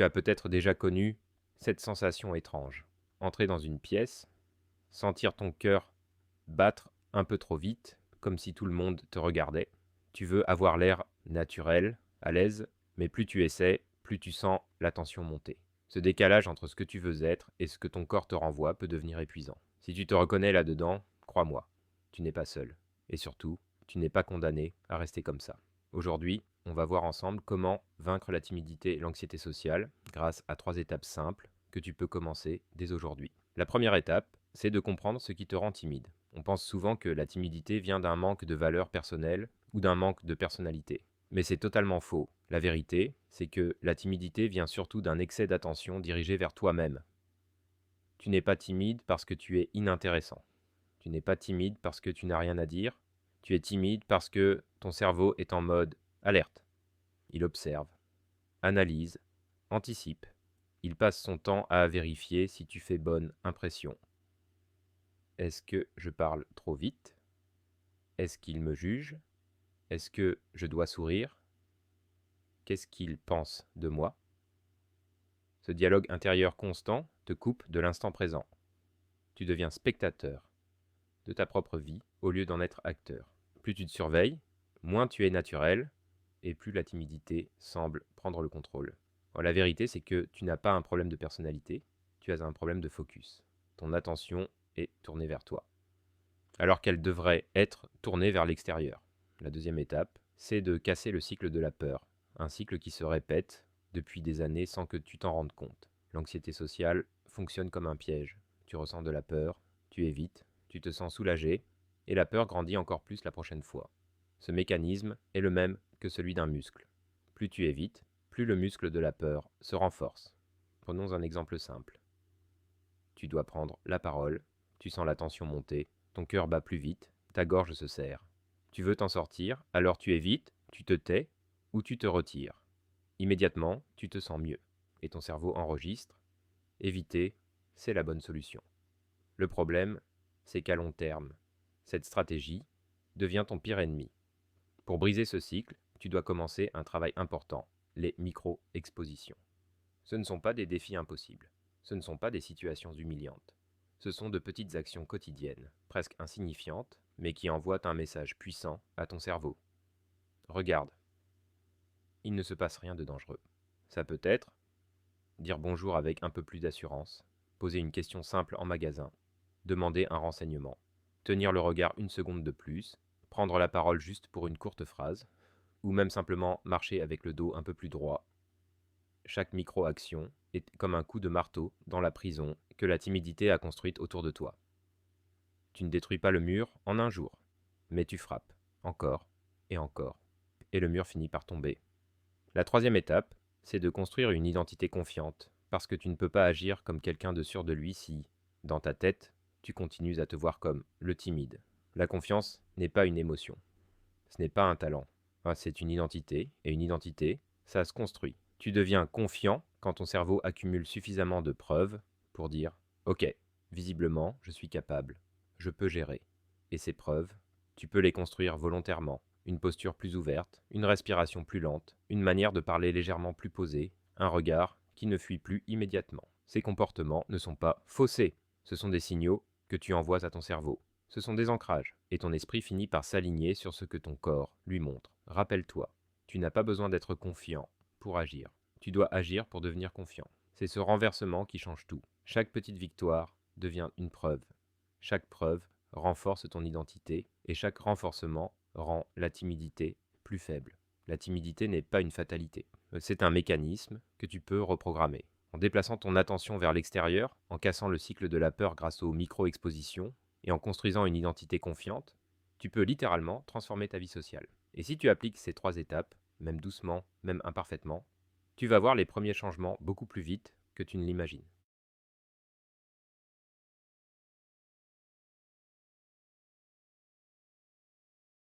Tu as peut-être déjà connu cette sensation étrange. Entrer dans une pièce, sentir ton cœur battre un peu trop vite, comme si tout le monde te regardait. Tu veux avoir l'air naturel, à l'aise, mais plus tu essaies, plus tu sens la tension monter. Ce décalage entre ce que tu veux être et ce que ton corps te renvoie peut devenir épuisant. Si tu te reconnais là-dedans, crois-moi, tu n'es pas seul. Et surtout, tu n'es pas condamné à rester comme ça. Aujourd'hui, on va voir ensemble comment vaincre la timidité et l'anxiété sociale grâce à 3 étapes simples que tu peux commencer dès aujourd'hui. La première étape, c'est de comprendre ce qui te rend timide. On pense souvent que la timidité vient d'un manque de valeur personnelle ou d'un manque de personnalité. Mais c'est totalement faux. La vérité, c'est que la timidité vient surtout d'un excès d'attention dirigé vers toi-même. Tu n'es pas timide parce que tu es inintéressant. Tu n'es pas timide parce que tu n'as rien à dire. Tu es timide parce que ton cerveau est en mode alerte. Il observe, analyse, anticipe. Il passe son temps à vérifier si tu fais bonne impression. Est-ce que je parle trop vite? Est-ce qu'il me juge? Est-ce que je dois sourire? Qu'est-ce qu'il pense de moi? Ce dialogue intérieur constant te coupe de l'instant présent. Tu deviens spectateur de ta propre vie au lieu d'en être acteur. Plus tu te surveilles, moins tu es naturel et plus la timidité semble prendre le contrôle. Alors, la vérité, c'est que tu n'as pas un problème de personnalité, tu as un problème de focus. Ton attention est tournée vers toi, alors qu'elle devrait être tournée vers l'extérieur. La deuxième étape, c'est de casser le cycle de la peur, un cycle qui se répète depuis des années sans que tu t'en rendes compte. L'anxiété sociale fonctionne comme un piège. Tu ressens de la peur, tu évites, tu te sens soulagé, et la peur grandit encore plus la prochaine fois. Ce mécanisme est le même que celui d'un muscle. Plus tu évites, plus le muscle de la peur se renforce. Prenons un exemple simple. Tu dois prendre la parole, tu sens la tension monter, ton cœur bat plus vite, ta gorge se serre. Tu veux t'en sortir, alors tu évites, tu te tais ou tu te retires. Immédiatement, tu te sens mieux et ton cerveau enregistre. Éviter, c'est la bonne solution. Le problème, c'est qu'à long terme, cette stratégie devient ton pire ennemi. Pour briser ce cycle, tu dois commencer un travail important, les micro-expositions. Ce ne sont pas des défis impossibles, ce ne sont pas des situations humiliantes. Ce sont de petites actions quotidiennes, presque insignifiantes, mais qui envoient un message puissant à ton cerveau. Regarde, il ne se passe rien de dangereux. Ça peut être dire bonjour avec un peu plus d'assurance, poser une question simple en magasin, demander un renseignement, tenir le regard une seconde de plus, prendre la parole juste pour une courte phrase, ou même simplement marcher avec le dos un peu plus droit. Chaque micro-action est comme un coup de marteau dans la prison que la timidité a construite autour de toi. Tu ne détruis pas le mur en un jour, mais tu frappes, encore et le mur finit par tomber. La troisième étape, c'est de construire une identité confiante, parce que tu ne peux pas agir comme quelqu'un de sûr de lui si, dans ta tête, tu continues à te voir comme le timide. La confiance n'est pas une émotion, ce n'est pas un talent, c'est une identité, et une identité, ça se construit. Tu deviens confiant quand ton cerveau accumule suffisamment de preuves pour dire « Ok, visiblement, je suis capable, je peux gérer ». Et ces preuves, tu peux les construire volontairement. Une posture plus ouverte, une respiration plus lente, une manière de parler légèrement plus posée, un regard qui ne fuit plus immédiatement. Ces comportements ne sont pas faussés, ce sont des signaux que tu envoies à ton cerveau. Ce sont des ancrages, et ton esprit finit par s'aligner sur ce que ton corps lui montre. Rappelle-toi, tu n'as pas besoin d'être confiant pour agir. Tu dois agir pour devenir confiant. C'est ce renversement qui change tout. Chaque petite victoire devient une preuve. Chaque preuve renforce ton identité, et chaque renforcement rend la timidité plus faible. La timidité n'est pas une fatalité. C'est un mécanisme que tu peux reprogrammer. En déplaçant ton attention vers l'extérieur, en cassant le cycle de la peur grâce aux micro-expositions, et en construisant une identité confiante, tu peux littéralement transformer ta vie sociale. Et si tu appliques ces 3 étapes, même doucement, même imparfaitement, tu vas voir les premiers changements beaucoup plus vite que tu ne l'imagines.